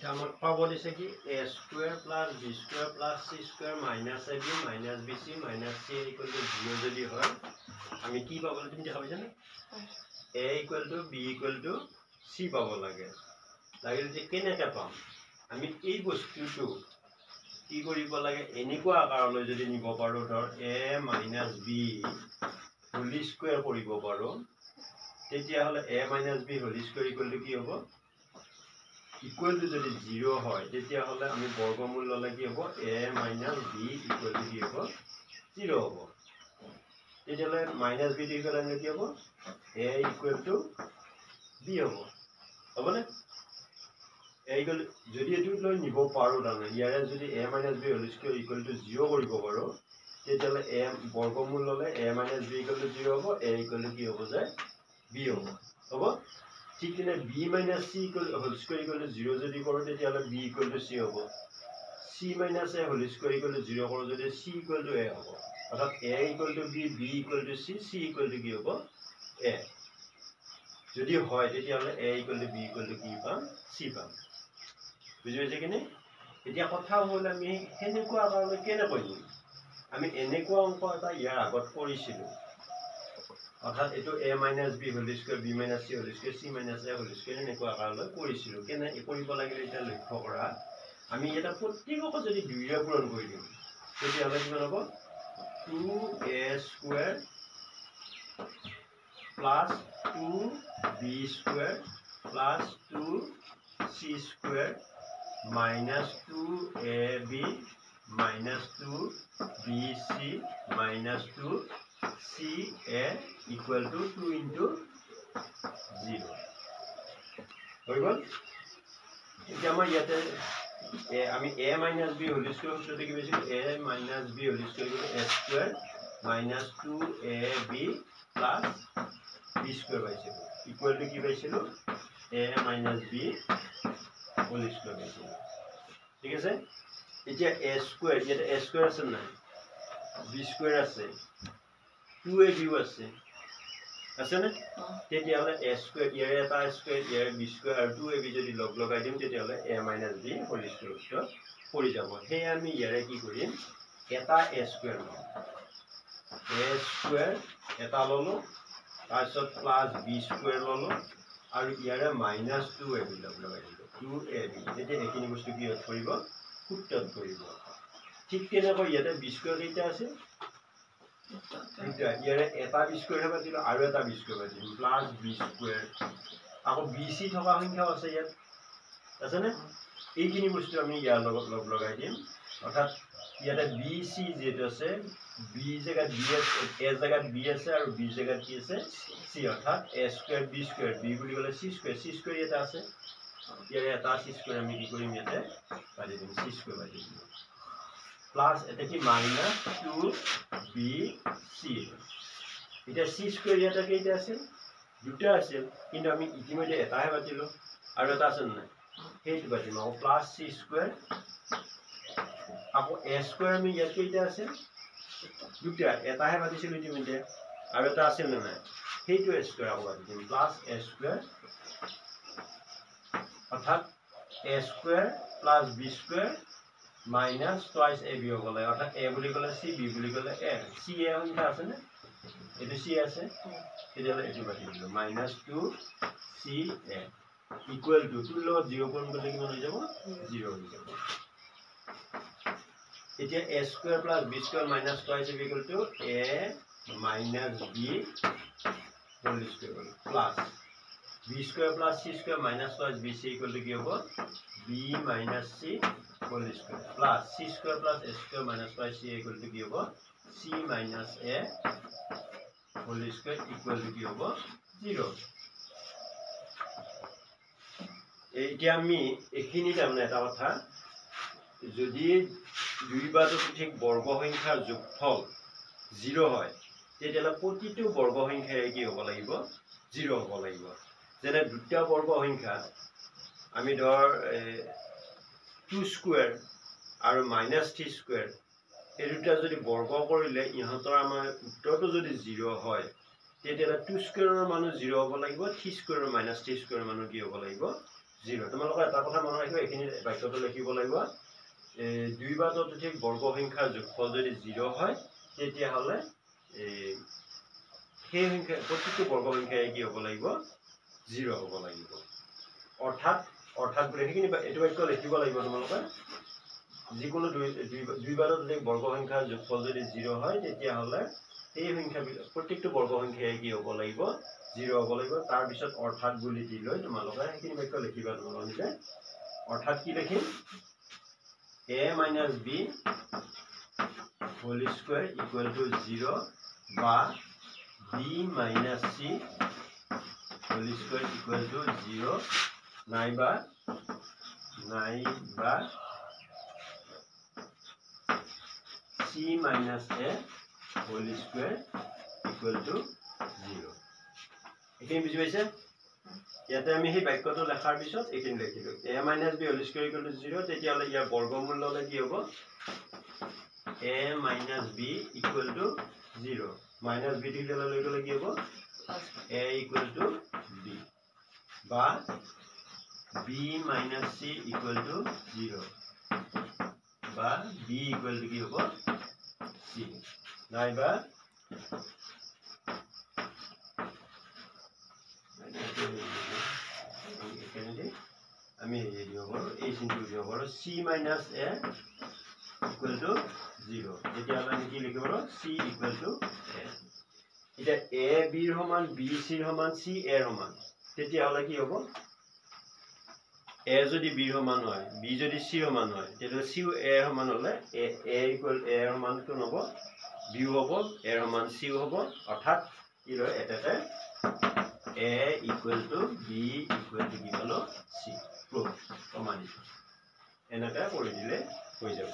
আমাক পাব দিছে কি a square plus b square plus c square minus ab minus bc minus c equal to 0 যদি হয় আমি কি পাব তুমি দেখা পাইছা না a equal to b equal to c পাব লাগে লাগিলে যে কেনেকে পাম আমি এই বস্তুটো কি কৰিব লাগে এনেকুৱা আকাৰলৈ যদি নিব পাৰো ধৰ a minus b whole square কৰিব পাৰো তেতিয়া হলে a minus b whole square equal to কি হ'ব ইকুয়াল টু যদি 0 হয় তেতিয়া হলে আমি বৰ্গমূল ললে কি হ'ব a minus b equal to কি হ'ব 0 হ'ব তেতিয়া হলে মাইনাস b ইকুয়াল টু কি হ'ব a ইকুয়াল টু b হ'ব হ'বনে এইগুল যদি এটু লৈ নিব পাৰো দানে ইয়াৰে যদি a - b whole square equal to 0 কৰিব পাৰো তেতিয়ালে a বৰ্গমূল ললে a - b ইকুয়াল টু 0 হ'ব a ইকুয়াল টু কি হ'ব যে b হ'ব হ'ব ঠিক তেনে b - c equal whole square equal to 0 যদি কৰো তেতিয়ালে b ইকুয়াল টু c হ'ব c - a whole square equal to 0 কৰো যদি c ইকুয়াল টু a হ'ব অৰ্থাৎ a equal to b b equal to c c equal to কি হ'ব a যদি হয় তেতিয়ালে a equal to b equal to কি পাম c পাম বুঝি পাইছে কিনে এতিয়া কথা হ'ল আমি হেনেকুৱা আকাৰলৈ কেনে কৰিম আমি এনেকুৱা অংক এটা ইয়াৰ আগত কৰিছিলো অৰ্থাৎ এটো a - b whole square b - c whole square c - a whole square এনেকুৱা আকাৰলৈ কৰিছিলো কেনে কৰিব লাগিলে এটা লক্ষ্য কৰা আমি এটা প্ৰত্যেকক যদি 2 ৰে পূৰণ কৰি দিম তেতিয়া হলে কিমান হ'ব 2a square plus 2b square plus 2c square minus 2ab minus 2bc minus 2ca equal to 2 into 0 হৈ গল এতিয়া মই ইয়াতে আমি a minus b whole square সূত্ৰটো কি পাইছিলো a minus b whole square a square minus 2ab plus b square পাইছিলো equal to কি পাইছিলো a minus b whole square পাইছিলো ঠিক আছে এতিয়া a স্কয়াৰ এটা a স্কয়াৰ আছে না b স্কয়াৰ আছে 2ab আছে আছে না তেতিয়া হলে a স্কয়াৰ ইয়াৰ এটা স্কয়াৰ ইয়াৰ b স্কয়াৰ আৰু 2ab যদি লগ লগাই দিম তেতিয়া হলে a - b হোল স্কয়াৰ পৰি যাব হে আমি ইয়াৰে কি কৰিম এটা a স্কয়াৰ লম a স্কয়াৰ এটা ললো তাৰপিছত প্লাস b স্কয়াৰ ললো আৰু ইয়াৰে -2ab লগ লগাই দিলো 2ab এতিয়া এখিনি বস্তু কি কৰিব সূত্ৰত কৰিব ঠিক তেনেকৈ ইয়াতে b স্কয়াৰ কেইটা আছে এটা ইয়াৰে এটা b স্কয়াৰ হ'ব দিলো আৰু এটা b স্কয়াৰ হ'ব দিলো প্লাস b স্কয়াৰ আকৌ bc থকা সংখ্যা আছে ইয়াত আছে না এইখিনি বস্তু আমি ইয়াৰ লগত লগ লগাই দিম অৰ্থাৎ ইয়াতে bc যেটো আছে b জায়গাত b আছে a জায়গাত b আছে আৰু b জায়গাত কি আছে c অৰ্থাৎ a square b square b বুলি ক'লে c স্কয়াৰ এটা আছে ইয়াৰে এটা c স্কয়াৰ আমি কি কৰিম ইয়াতে পাই দিম c স্কয়াৰ পাই দিম প্লাস এটা কি -2bc এটা c স্কয়াৰ ইয়াতে কেইটা আছে দুটা আছে কিন্তু আমি ইতিমধ্যে এটাহে পাতিলো আৰু এটা আছে না সেইটো পাতিম আৰু প্লাস c স্কয়াৰ আকৌ a স্কয়াৰ আমি ইয়াত কেইটা আছে দুটা এটাহে পাতিছিলো ইতিমধ্যে আৰু এটা আছে না নাই সেইটো a স্কয়াৰ আকৌ পাতিম প্লাস a স্কয়াৰ অৰ্থাৎ a square plus b square minus twice ab হ'ব লাগে অর্থাৎ a বুলি ক'লে c b বুলি ক'লে a c a সংখ্যা আছে না এটো c আছে তেতিয়ালে এটো বাকি দিলো -2 c a ইকুয়াল টু 2 লগত 0 পূৰণ কৰিলে কিমান হৈ যাব 0 হৈ যাব এতিয়া a square plus b square minus twice ab equal to a minus b whole square plus b square plus c square minus twice bc equal to কি হ'ব b minus c whole square plus c square plus a square minus twice c equal to কি হ'ব c minus a whole square equal to কি হ'ব 0 এতিয়া আমি এখিনি তাৰমানে এটা কথা যদি দুই বাজুত ঠিক বৰ্গ সংখ্যাৰ যোগফল 0 হয় তেতিয়ালে প্ৰতিটো বৰ্গ সংখ্যাৰে কি হ'ব লাগিব 0 হ'ব লাগিব যেনে দুটা বৰ্গ সংখ্যা আমি ধৰ 2 স্কয়াৰ আৰু -3 স্কয়াৰ এই দুটা যদি বৰ্গ কৰিলে ইহঁতৰ আমাৰ উত্তৰটো যদি 0 হয় তেতিয়ালে 2 স্কয়াৰৰ মান 0 হ'ব লাগিব 3 স্কয়াৰৰ -3 স্কয়াৰৰ মান কি হ'ব লাগিব 0 তোমালোকৰ এটা কথা মনত ৰাখিবা এখিনি বাক্যটো লিখিব লাগিব দুই বা ততোধিক বৰ্গ সংখ্যাৰ যোগফল যদি 0 হয় তেতিয়া হলে সেই সংখ্যা প্ৰতিটো বৰ্গ সংখ্যাই কি হ'ব লাগিব 0 হ'ব লাগিব অৰ্থাৎ এইখিনি এইটো বাক্য লিখিব লাগিব তোমালোকে যিকোনো দুই বা ততোধিক বৰ্গ সংখ্যাৰ যোগফল যদি 0 হয় তেতিয়া হলে সেই সংখ্যা প্ৰতিটো বৰ্গ সংখ্যাই কি হ'ব লাগিব 0 হ'ব লাগিব তাৰ পিছত অৰ্থাৎ বুলি দি লৈ তোমালোকে এইখিনি বাক্য লিখিবা তোমালোকে অৰ্থাৎ কি লিখিম a minus b whole square equal to 0 বা b minus c whole square equal to 0 নাইবা c minus a whole square equal to 0 এখিনি বুজি পাইছে ইয়াতে আমি সেই বাক্যটো লেখাৰ পিছত এখিনি লিখিলো a minus b whole square equal to 0 তেতিয়া হলে ইয়াৰ বৰ্গমূল ললে কি হ'ব a minus b equal to 0 minus b দিলে লৈ গলে কি হ'ব a equal to b বা b minus c equal to 0 বা b equal to কি হ'ব c নাইবা আমি এই চিনটো দিব পাৰো c minus a equal to 0 তেতিয়া আমি কি লিখিব পাৰো c equal to a এটা a b ৰ সমান b c ৰ সমান c a ৰ সমান তেতিয়া হলে কি হ'ব a যদি b ৰ সমান হয় b যদি c ৰ সমান হয় তেতিয়া c a ৰ সমান হলে a equal a ৰ সমান কোন হ'ব b হ'ব a ৰ সমান c হ'ব অৰ্থাৎ কি হয় এটাতে a equal to b equal to কি হলো c proof প্ৰমাণিত এনেকা কৰি দিলে হৈ যাব